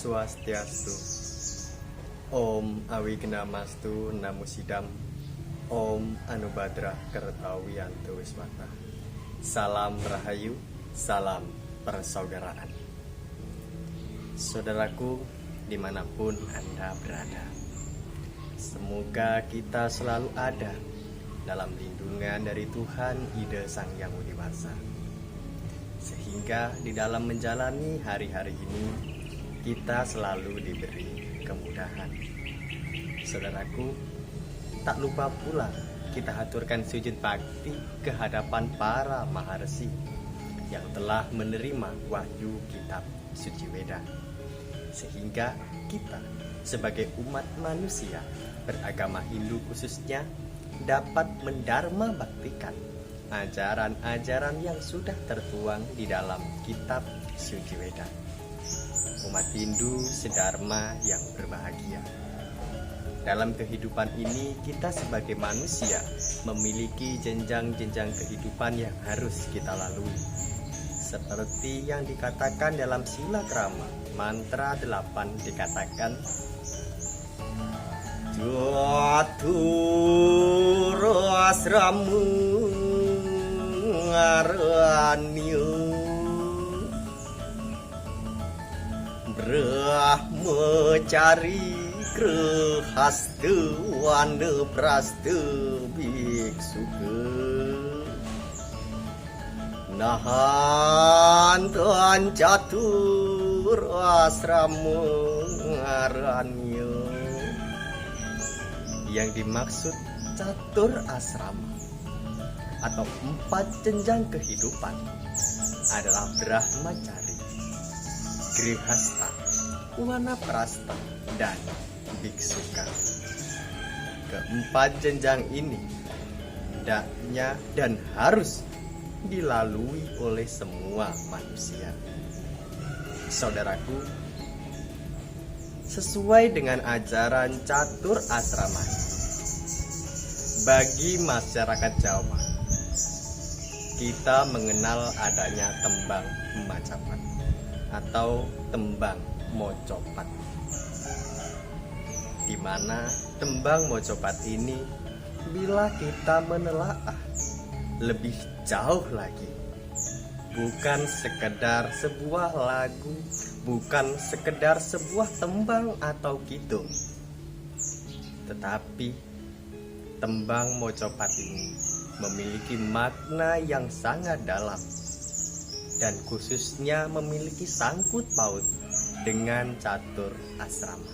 Swastiastu. Om Awigna-mastu Namo Sidam. Om Anubhadra Kertawiyanto Wismata. Salam Rahayu, salam persaudaraan. Saudaraku, dimanapun Anda berada, semoga kita selalu ada dalam lindungan dari Tuhan Ida Sang Yang Widi-Wasa, sehingga di dalam menjalani hari-hari ini kita selalu diberi kemudahan. Saudaraku, tak lupa pula kita haturkan sujud bakti ke hadapan para maharsi yang telah menerima wahyu kitab Suci Weda, sehingga kita sebagai umat manusia beragama Hindu khususnya dapat mendharma baktikan ajaran-ajaran yang sudah tertuang di dalam kitab Suci Weda. Umat Hindu sedharma yang berbahagia. Dalam kehidupan ini kita sebagai manusia memiliki jenjang-jenjang kehidupan yang harus kita lalui. Seperti yang dikatakan dalam Sila Krama, mantra 8 dikatakan, Jatur asramu ngaranyu brahmacari Krehastu wanda prastu biksuke nahan catur asrama ngaranyo. Yang dimaksud catur asrama atau 4 jenjang kehidupan adalah brahmacari, grihasta, wanaprasta, dan biksuka. Keempat jenjang ini hendaknya dan harus dilalui oleh semua manusia. Saudaraku, sesuai dengan ajaran catur asrama bagi masyarakat Jawa, kita mengenal adanya tembang macapat atau tembang mocopat, di mana tembang mocopat ini bila kita menelaah lebih jauh lagi, bukan sekedar sebuah lagu, bukan sekedar sebuah tembang atau kidung, tetapi tembang mocopat ini memiliki makna yang sangat dalam dan khususnya memiliki sangkut paut dengan catur asrama.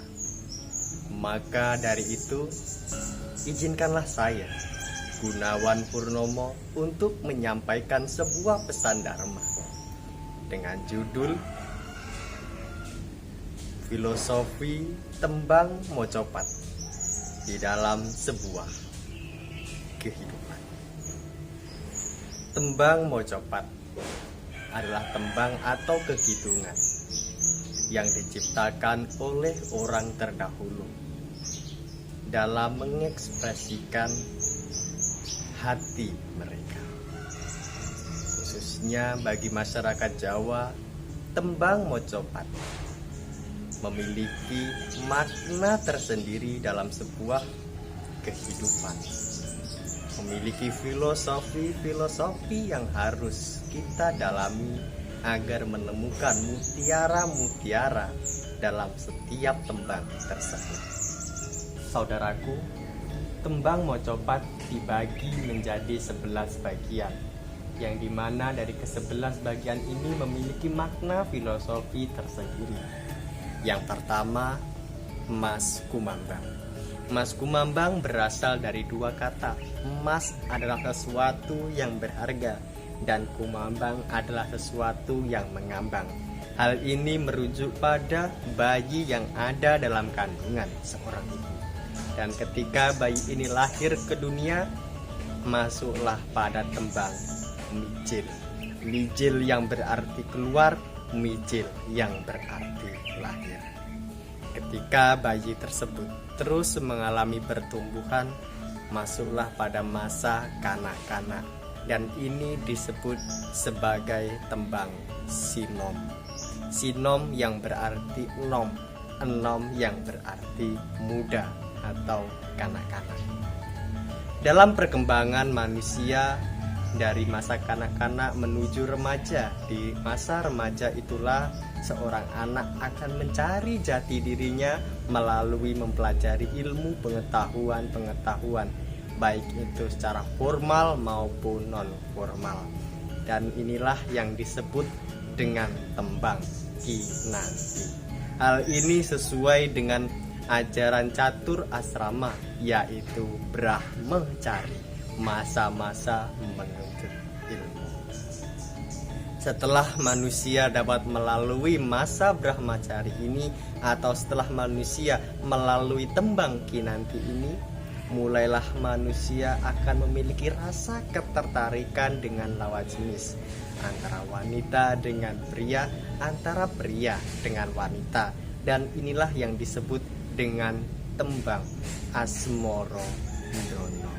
Maka dari itu, izinkanlah saya, Gunawan Purnomo, untuk menyampaikan sebuah pesan dharma dengan judul Filosofi Tembang Mocopat di dalam sebuah kehidupan. Tembang mocopat adalah tembang atau kekidungan yang diciptakan oleh orang terdahulu dalam mengekspresikan hati mereka. Khususnya bagi masyarakat Jawa, tembang mocopat memiliki makna tersendiri dalam sebuah kehidupan, memiliki filosofi yang harus kita dalami agar menemukan mutiara-mutiara dalam setiap tembang tersebut. Saudaraku, tembang mocopat dibagi menjadi 11 bagian, yang dimana dari ke-11 bagian ini memiliki makna filosofi tersendiri. Yang pertama, Mas Kumambang. Mas Kumambang berasal dari 2 kata. Emas adalah sesuatu yang berharga dan kumambang adalah sesuatu yang mengambang. Hal ini merujuk pada bayi yang ada dalam kandungan seorang ibu. Dan ketika bayi ini lahir ke dunia, masuklah pada tembang mijil. Mijil yang berarti keluar, mijil yang berarti lahir. Ketika bayi tersebut terus mengalami pertumbuhan, masuklah pada masa kanak-kanak, dan ini disebut sebagai tembang sinom. Sinom yang berarti nom, enom yang berarti muda atau kanak-kanak. Dalam perkembangan manusia dari masa kanak-kanak menuju remaja, di masa remaja itulah seorang anak akan mencari jati dirinya melalui mempelajari ilmu pengetahuan, baik itu secara formal maupun non formal. Dan inilah yang disebut dengan tembang kinanti. Hal ini sesuai dengan ajaran catur asrama, yaitu brahmacari, masa-masa menuntut ilmu. Setelah manusia dapat melalui masa brahmacari ini, atau setelah manusia melalui tembang kinanti ini, mulailah manusia akan memiliki rasa ketertarikan dengan lawan jenis, antara wanita dengan pria, antara pria dengan wanita. Dan inilah yang disebut dengan tembang asmara dono.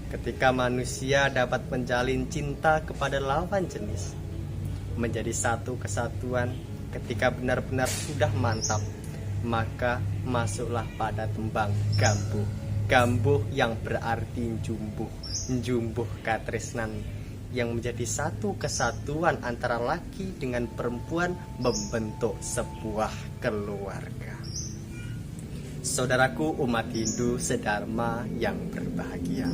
Ketika manusia dapat menjalin cinta kepada lawan jenis, menjadi satu kesatuan, ketika benar-benar sudah mantap, maka masuklah pada tembang gambuh. Gambuh yang berarti jumbuh katresnan, yang menjadi satu kesatuan antara laki dengan perempuan membentuk sebuah keluarga. Saudaraku umat Hindu sedharma yang berbahagia,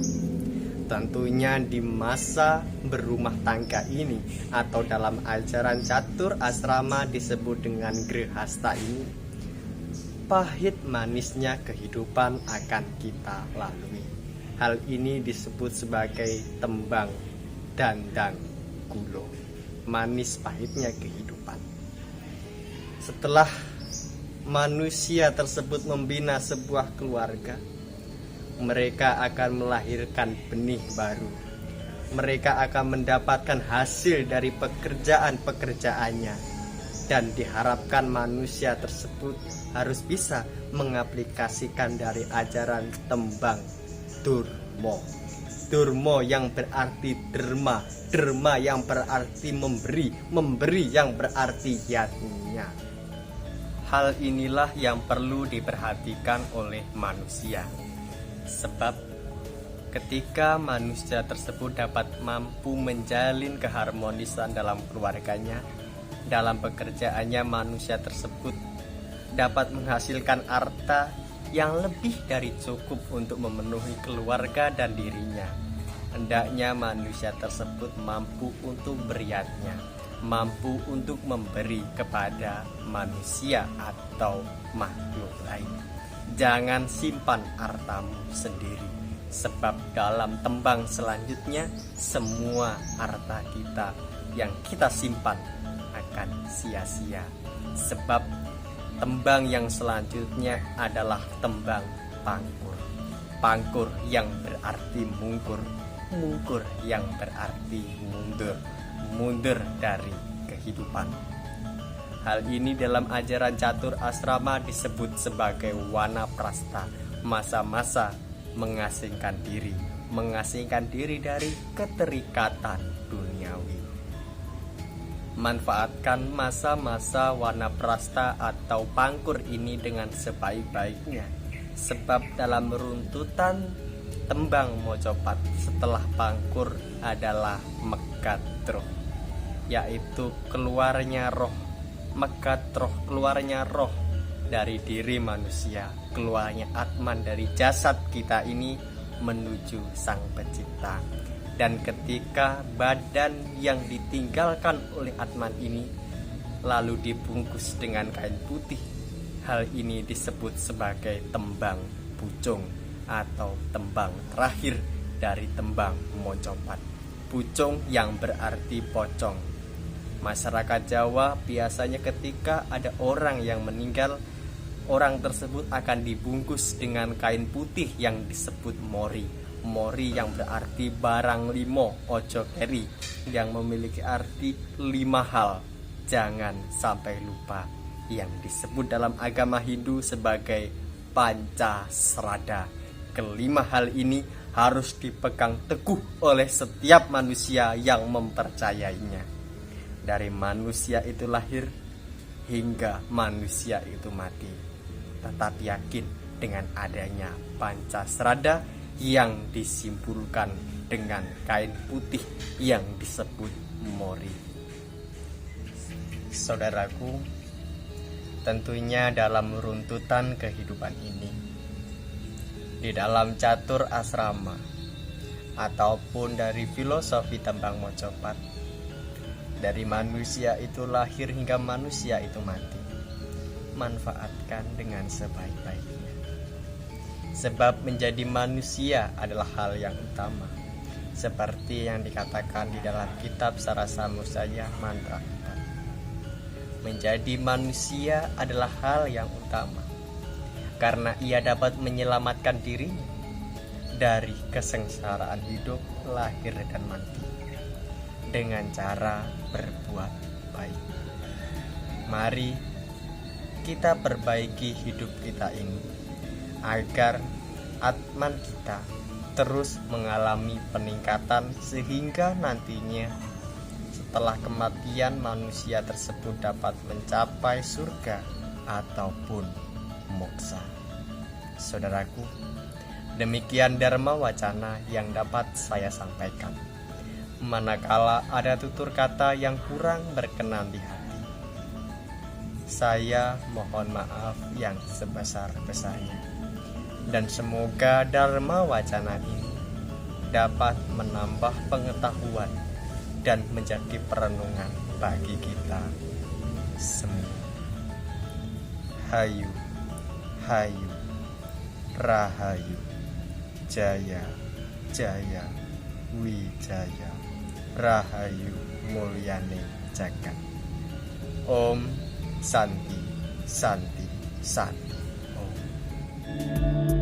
tentunya di masa berumah tangga ini, atau dalam ajaran catur asrama disebut dengan grihasta ini, pahit manisnya kehidupan akan kita lalui. Hal ini disebut sebagai tembang dandang gulo, manis pahitnya kehidupan. Setelah manusia tersebut membina sebuah keluarga, mereka akan melahirkan benih baru. Mereka akan mendapatkan hasil dari pekerjaan-pekerjaannya, dan diharapkan manusia tersebut harus bisa mengaplikasikan dari ajaran tembang durmo. Durmo yang berarti derma, derma yang berarti memberi, memberi yang berarti yatnya. Hal inilah yang perlu diperhatikan oleh manusia, sebab ketika manusia tersebut dapat mampu menjalin keharmonisan dalam keluarganya, dalam pekerjaannya, manusia tersebut dapat menghasilkan harta yang lebih dari cukup untuk memenuhi keluarga dan dirinya. Hendaknya manusia tersebut mampu untuk beriatnya, mampu untuk memberi kepada manusia atau makhluk lain. Jangan simpan hartamu sendiri, sebab dalam tembang selanjutnya semua harta kita yang kita simpan akan sia-sia. Sebab tembang yang selanjutnya adalah tembang pangkur. Pangkur yang berarti mungkur, mungkur yang berarti mundur, mundur dari kehidupan. Hal ini dalam ajaran catur asrama disebut sebagai wanaprastha, masa-masa mengasingkan diri dari keterikatan duniawi. Manfaatkan masa-masa wanaprastha atau pangkur ini dengan sebaik-baiknya, sebab dalam runtutan tembang Mojopat setelah pangkur adalah mekatroh, yaitu keluarnya roh. Mekatroh, keluarnya roh dari diri manusia, keluarnya atman dari jasad kita ini menuju Sang Pencipta. Dan ketika badan yang ditinggalkan oleh atman ini lalu dibungkus dengan kain putih, hal ini disebut sebagai tembang pucung atau tembang terakhir dari tembang Mojopat. Pucung yang berarti pocong. Masyarakat Jawa biasanya ketika ada orang yang meninggal, orang tersebut akan dibungkus dengan kain putih yang disebut mori. Mori yang berarti barang limo, ojo keri, yang memiliki arti 5 hal. Jangan sampai lupa, yang disebut dalam agama Hindu sebagai Pancasrada. Kelima hal ini harus dipegang teguh oleh setiap manusia yang mempercayainya. dari manusia itu lahir hingga manusia itu mati. Tetap yakin dengan adanya Pancasrada yang disimpulkan dengan kain putih yang disebut mori. Saudaraku, tentunya dalam runtutan kehidupan ini, di dalam catur asrama ataupun dari filosofi tembang Mojopat, dari manusia itu lahir hingga manusia itu mati, manfaatkan dengan sebaik-baiknya. Sebab menjadi manusia adalah hal yang utama, seperti yang dikatakan di dalam kitab Sarasa Musaya Mantra 4. Menjadi manusia adalah hal yang utama, karena ia dapat menyelamatkan dirinya dari kesengsaraan hidup lahir dan mati dengan cara berbuat baik. Mari kita perbaiki hidup kita ini agar atman kita terus mengalami peningkatan, sehingga nantinya setelah kematian manusia tersebut dapat mencapai surga ataupun moksa. Saudaraku, demikian Dharma Wacana yang dapat saya sampaikan. Manakala ada tutur kata yang kurang berkenan di hati, saya mohon maaf yang sebesar-besarnya. Dan semoga Dharma Wacana ini dapat menambah pengetahuan dan menjadi perenungan bagi kita semua. Hayu, hayu, rahayu, jaya, jaya, wijaya, rahayu mulyane jagat. Om Santi, Santi, Santi. Om.